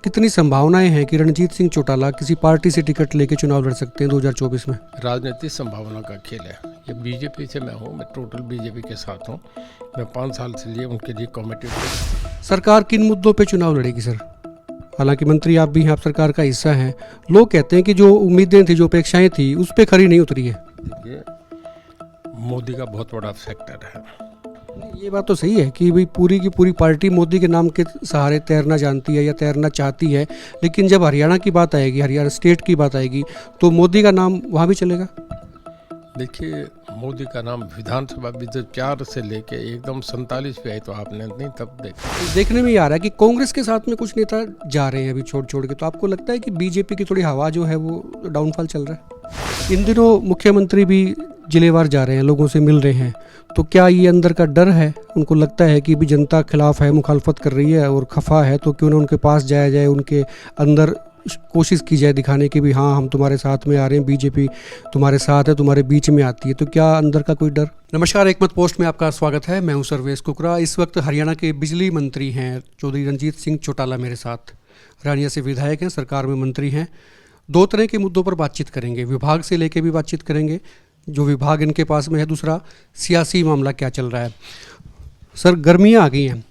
कितनी संभावनाएं हैं कि रणजीत सिंह चौटाला किसी पार्टी से टिकट लेके चुनाव लड़ सकते हैं 2024 में? राजनीतिक संभावना का खेल है ये। बीजेपी से मैं हूँ, मैं टोटल बीजेपी के साथ हूँ। मैं 5 साल से लिए उनके लिए कमिटेड हूँ। सरकार किन मुद्दों पे चुनाव लड़ेगी सर? हालांकि मंत्री आप भी हैं, आप सरकार का हिस्सा हैं। लोग कहते हैं कि जो उम्मीदें थी, जो अपेक्षाएं थी, उस पर खरी नहीं उतरी है। देखिए, मोदी का बहुत बड़ा फैक्टर है। ये बात तो सही है कि भाई पूरी की पूरी पार्टी मोदी के नाम के सहारे तैरना जानती है या तैरना चाहती है, लेकिन जब हरियाणा की बात आएगी, हरियाणा स्टेट की बात आएगी, तो मोदी का नाम वहाँ भी चलेगा। देखिए, मोदी का नाम विधानसभा भी जब 4 से लेके एकदम 47 पे आई तो आपने नहीं तब देखा। देखने में ये आ रहा है कि कांग्रेस के साथ में कुछ नेता जा रहे हैं अभी छोड़ छोड़ के, तो आपको लगता है कि बीजेपी की थोड़ी हवा जो है वो डाउनफॉल चल रहा है? इन दिनों मुख्यमंत्री भी जिलेवार जा रहे हैं, लोगों से मिल रहे हैं, तो क्या ये अंदर का डर है? उनको लगता है कि भी जनता खिलाफ है, मुखालफत कर रही है और खफा है, तो क्यों ना उनके पास जाया जाए, उनके अंदर कोशिश की जाए दिखाने की भी हाँ हम तुम्हारे साथ में आ रहे हैं, बीजेपी तुम्हारे साथ है, तुम्हारे बीच में आती है, तो क्या अंदर का कोई डर? नमस्कार, एक मत पोस्ट में आपका स्वागत है। मैं हूं सर्वेश कुकरा। इस वक्त हरियाणा के बिजली मंत्री हैं चौधरी रणजीत सिंह चौटाला मेरे साथ। हरियाणा से विधायक हैं, सरकार में मंत्री हैं। 2 तरह के मुद्दों पर बातचीत करेंगे। विभाग से लेके भी बातचीत करेंगे, जो विभाग इनके पास में है। दूसरा, सियासी मामला क्या चल रहा है। सर, गर्मियाँ आ गई हैं।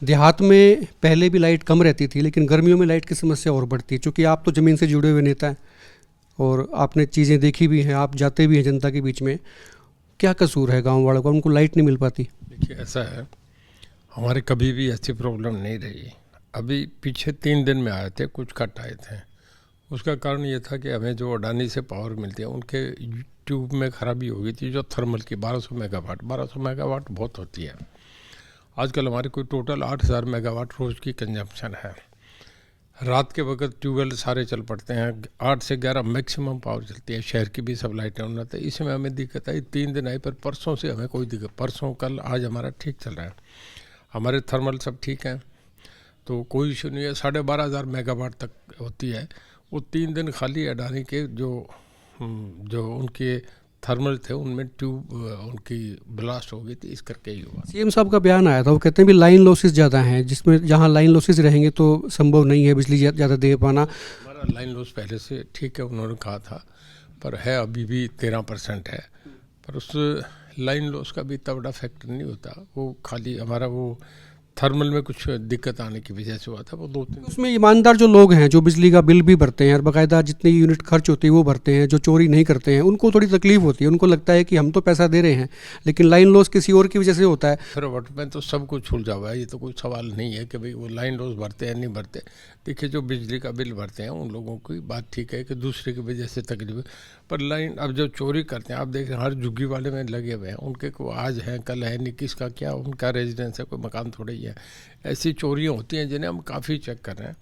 देहात में पहले भी लाइट कम रहती थी, लेकिन गर्मियों में लाइट की समस्या और बढ़ती है। चूँकि आप तो ज़मीन से जुड़े हुए नेता हैं और आपने चीज़ें देखी भी हैं, आप जाते भी हैं जनता के बीच में। क्या कसूर है गांव वालों का, उनको लाइट नहीं मिल पाती? देखिए, ऐसा है, हमारे कभी भी ऐसी प्रॉब्लम नहीं रही। अभी पीछे 3 दिन में आए थे, कुछ कट आए थे। उसका कारण ये था कि हमें जो अडानी से पावर मिलती है, उनके ट्यूब में खराबी हो गई थी, जो थर्मल की 1200 मेगावाट बहुत होती है। आजकल हमारे कोई टोटल 8000 मेगावाट रोज़ की कंजम्पशन है। रात के वक्त ट्यूबवेल सारे चल पड़ते हैं, 8 से 11 मैक्सिमम पावर चलती है। शहर की भी सब लाइटें उन्नत है। इसमें हमें दिक्कत आई, 3 दिन आई, पर परसों से हमें कोई दिक्कत, परसों कल आज हमारा ठीक चल रहा है। हमारे थर्मल सब ठीक हैं, तो कोई इशू नहीं है। 12,500 मेगावाट तक होती है। वो 3 दिन खाली अडानी के जो उनके थर्मल थे, उनमें ट्यूब उनकी ब्लास्ट हो गई थी, इस करके ही हुआ। सीएम साहब का बयान आया था, वो कहते हैं भी लाइन लॉसेस ज़्यादा हैं, जिसमें जहाँ लाइन लॉसेस रहेंगे तो संभव नहीं है बिजली ज़्यादा दे पाना। हमारा लाइन लॉस पहले से ठीक है, उन्होंने कहा था, पर है अभी भी 13% है। पर उस लाइन लॉस का भी इतना बड़ा फैक्टर नहीं होता। वो खाली हमारा वो थर्मल में कुछ दिक्कत आने की वजह से हुआ था। वो 2-3 उसमें ईमानदार जो लोग हैं, जो बिजली का बिल भी भरते हैं और बाकायदा जितनी यूनिट खर्च होती है वो भरते हैं, जो चोरी नहीं करते हैं, उनको थोड़ी तकलीफ होती है। उनको लगता है कि हम तो पैसा दे रहे हैं, लेकिन लाइन लॉस किसी और की वजह से होता है। फिर वट में तो सब कुछ छूट जावा है। ये तो कोई सवाल नहीं है कि भाई वो लाइन लॉस भरते हैं नहीं भरते। देखिए, जो बिजली का बिल भरते हैं उन लोगों की बात ठीक है कि दूसरे की वजह से तकलीफ, पर लाइन अब जो चोरी करते हैं, आप देख रहे हैं हर झुग्गी वाले में लगे हुए हैं। उनके को आज है कल है नहीं, किसका क्या उनका रेजिडेंस है, कोई मकान थोड़ा ही है। ऐसी चोरियां होती हैं जिन्हें हम काफ़ी चेक कर रहे हैं।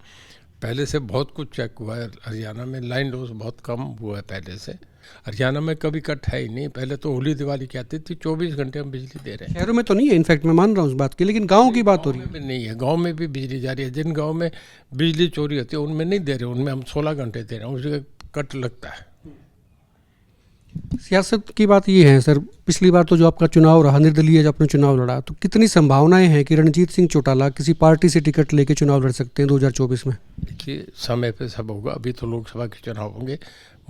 पहले से बहुत कुछ चेक हुआ है हरियाणा में। लाइन लॉस बहुत कम हुआ है पहले से। हरियाणा में कभी कट है ही नहीं। पहले तो होली दिवाली की आती थी, 24 घंटे हम बिजली दे रहे हैं। शहरों में तो नहीं है, इनफैक्ट मैं मान रहा हूँ उस बात की, लेकिन गाँव की बात हो रही है। भी नहीं है, गांव में भी बिजली जा रही है। जिन गांव में बिजली चोरी होती है उनमें नहीं दे रहे, उनमें हम 16 घंटे दे रहे हैं, उसका कट लगता है। सियासत की बात ये है सर, पिछली बार तो जो आपका चुनाव रहा, निर्दलीय जो आपने चुनाव लड़ा, तो कितनी संभावनाएं हैं कि रणजीत सिंह चौटाला किसी पार्टी से टिकट लेके चुनाव लड़ सकते हैं 2024 में? देखिए, समय पे सब होगा। अभी तो लोकसभा के चुनाव होंगे।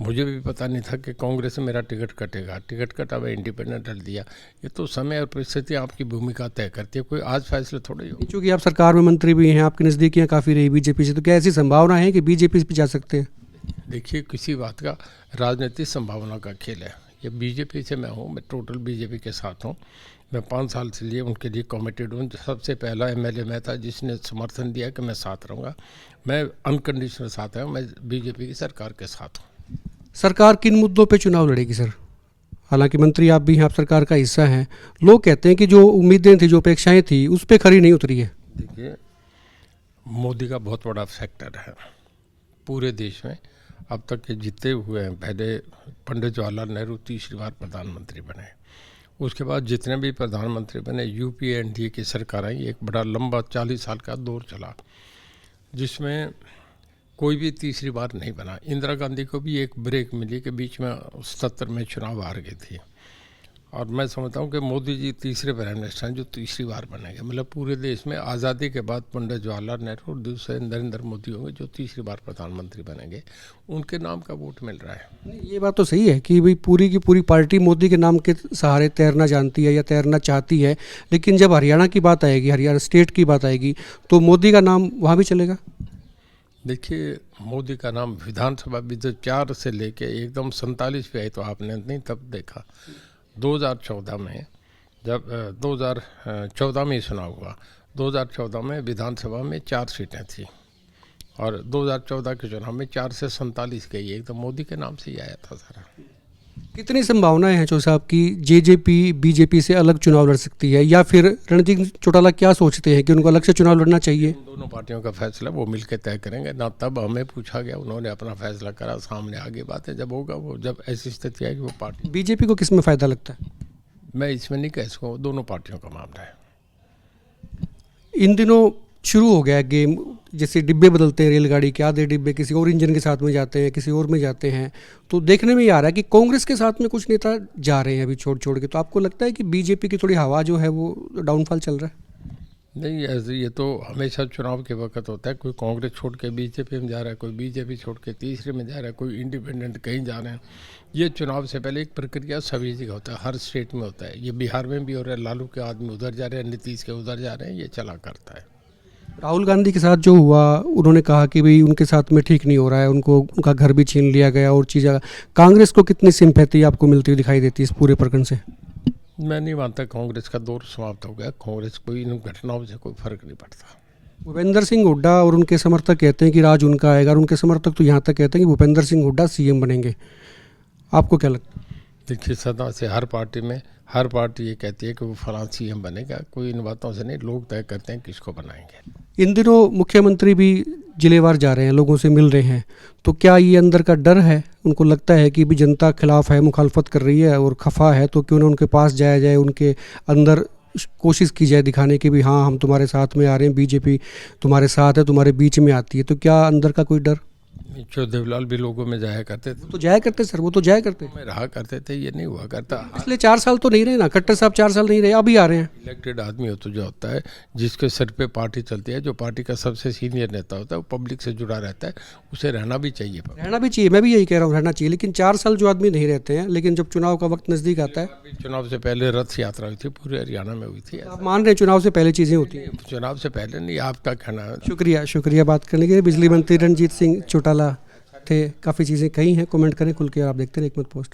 मुझे भी पता नहीं था कि कांग्रेस से मेरा टिकट कटेगा। टिकट कटा, मैं इंडिपेंडेंट डाल दिया। ये तो समय और परिस्थिति आपकी भूमिका तय करती है, कोई आज फैसले थोड़े हो। चूँकि आप सरकार में मंत्री भी हैं, आपकी नज़दीकियाँ काफ़ी रही बीजेपी से, तो क्या ऐसी संभावना है कि बीजेपी पे जा सकते हैं? देखिए, किसी बात का राजनीतिक संभावना का खेल है ये। बीजेपी से मैं हूँ, मैं टोटल बीजेपी के साथ हूँ। मैं 5 साल से लिए उनके लिए कमिटेड हूँ। सबसे पहला एमएलए मैं था जिसने समर्थन दिया कि मैं साथ रहूँगा। मैं अनकंडीशनल साथ हूँ, मैं बीजेपी की सरकार के साथ हूँ। सरकार किन मुद्दों पे चुनाव लड़ेगी सर? हालांकि मंत्री आप भी हैं, आप सरकार का हिस्सा हैं। लोग कहते हैं कि जो उम्मीदें थी, जो अपेक्षाएं थी, उस पर खरी नहीं उतरी है। देखिए, मोदी का बहुत बड़ा फैक्टर है पूरे देश में। अब तक के जितने हुए हैं, पहले पंडित जवाहरलाल नेहरू तीसरी बार प्रधानमंत्री बने। उसके बाद जितने भी प्रधानमंत्री बने, यूपीए एनडीए की सरकार आई। एक बड़ा लंबा 40 साल का दौर चला, जिसमें कोई भी तीसरी बार नहीं बना। इंदिरा गांधी को भी एक ब्रेक मिली कि बीच में 77 में चुनाव हार गई थी। और मैं समझता हूँ कि मोदी जी तीसरे प्राइम मिनिस्टर हैं जो तीसरी बार बनेंगे। मतलब पूरे देश में आज़ादी के बाद पंडित जवाहरलाल नेहरू और दूसरे नरेंद्र मोदी होंगे जो तीसरी बार प्रधानमंत्री बनेंगे। उनके नाम का वोट मिल रहा है। ये बात तो सही है कि भाई पूरी की पूरी पार्टी मोदी के नाम के सहारे तैरना जानती है या तैरना चाहती है, लेकिन जब हरियाणा की बात आएगी, हरियाणा स्टेट की बात आएगी, तो मोदी का नाम वहाँ भी चलेगा। देखिए, मोदी का नाम विधानसभा भी जब 4 से लेके एकदम 47 पे आई तो आपने नहीं तब देखा। 2014 में जब 2014 में ही चुनाव हुआ, 2014 में विधानसभा में 4 सीटें थी और 2014 के चुनाव में 4 से 47 गई, एकदम मोदी के नाम से ही आया था सारा। कितनी संभावनाएं हैं चौधरी साहब की जेजेपी बीजेपी से अलग चुनाव लड़ सकती है, या फिर रणजीत चौटाला क्या सोचते हैं कि उनको अलग से चुनाव लड़ना चाहिए? दोनों पार्टियों का फैसला वो मिलकर तय करेंगे ना। तब हमें पूछा गया, उन्होंने अपना फैसला करा, सामने आगे बातें जब होगा वो, जब ऐसी स्थिति आएगी वो पार्टी। बीजेपी को किस में फ़ायदा लगता है? मैं इसमें नहीं कह सकूँ, दोनों पार्टियों का मामला है। इन दिनों शुरू हो गया है गेम, जैसे डिब्बे बदलते हैं रेलगाड़ी के, आधे डिब्बे किसी और इंजन के साथ में जाते हैं, किसी और में जाते हैं, तो देखने में ये आ रहा है कि कांग्रेस के साथ में कुछ नेता जा रहे हैं अभी छोड़ छोड़ के। तो आपको लगता है कि बीजेपी की थोड़ी हवा जो है वो डाउनफॉल चल रहा है? नहीं, ऐसे ये तो हमेशा चुनाव के वक्त होता है। कोई कांग्रेस छोड़ के बीजेपी में जा रहा है, कोई बीजेपी छोड़ के तीसरे में जा रहा है, कोई इंडिपेंडेंट कहीं जा रहे हैं। ये चुनाव से पहले एक प्रक्रिया सभी जगह होता है, हर स्टेट में होता है। ये बिहार में भी हो रहा है, लालू के आदमी उधर जा रहे हैं, नीतीश के उधर जा रहे हैं, ये चला करता है। राहुल गांधी के साथ जो हुआ, उन्होंने कहा कि भाई उनके साथ में ठीक नहीं हो रहा है, उनको उनका घर भी छीन लिया गया और चीज़ें। कांग्रेस को कितनी सिंपैथी आपको मिलती हुई दिखाई देती है इस पूरे प्रकरण से? मैं नहीं मानता कांग्रेस का दौर समाप्त हो गया। कांग्रेस को इन घटनाओं से कोई फर्क नहीं पड़ता। भूपेंद्र सिंह हुड्डा और उनके समर्थक कहते हैं कि राज उनका आएगा, और उनके समर्थक तो यहाँ तक कहते हैं कि भूपेंद्र सिंह हुड्डा सीएम बनेंगे। आपको क्या लगता है? देखिए, सदा से हर पार्टी ये कहती है कि वो फलां सीएम बनेगा। कोई इन बातों से नहीं, लोग तय करते हैं किसको बनाएंगे। इन दिनों मुख्यमंत्री भी जिलेवार जा रहे हैं, लोगों से मिल रहे हैं, तो क्या ये अंदर का डर है? उनको लगता है कि भी जनता खिलाफ है, मुखालफत कर रही है और खफा है, तो क्यों ना उनके पास जाया जाए, उनके अंदर कोशिश की जाए दिखाने की भी हाँ हम तुम्हारे साथ में आ रहे हैं, बीजेपी तुम्हारे साथ है, तुम्हारे बीच में आती है। तो क्या अंदर का कोई डर? जो देवलाल भी लोगों में जाया करते थे, तो जाया करते सर, वो तो जाया करते। में रहा करते थे, ये नहीं हुआ करता। पिछले 4 साल तो नहीं रहे ना, खट्टर साहब 4 साल नहीं रहे, अभी आ रहे हैं। इलेक्टेड आदमी हो तो जो होता है, जिसके सर पे पार्टी चलती है, जो पार्टी का सबसे सीनियर नेता होता है, वो पब्लिक से जुड़ा रहता है, उसे रहना भी चाहिए। रहना भी चाहिए, मैं भी यही कह रहा हूँ, रहना चाहिए। लेकिन 4 साल जो आदमी नहीं रहते हैं, लेकिन जब चुनाव का वक्त नज़दीक आता है। चुनाव से पहले रथ यात्रा हुई थी, पूरे हरियाणा में हुई थी। आप मान रहे हैं चुनाव से पहले चीज़ें होती हैं? चुनाव से पहले नहीं, आपका कहना है। शुक्रिया बात करने के लिए। बिजली मंत्री रणजीत सिंह चौटाला थे, काफ़ी चीज़ें कही हैं। कमेंट करें खुल के और आप देखते रहे एकमत पोस्ट।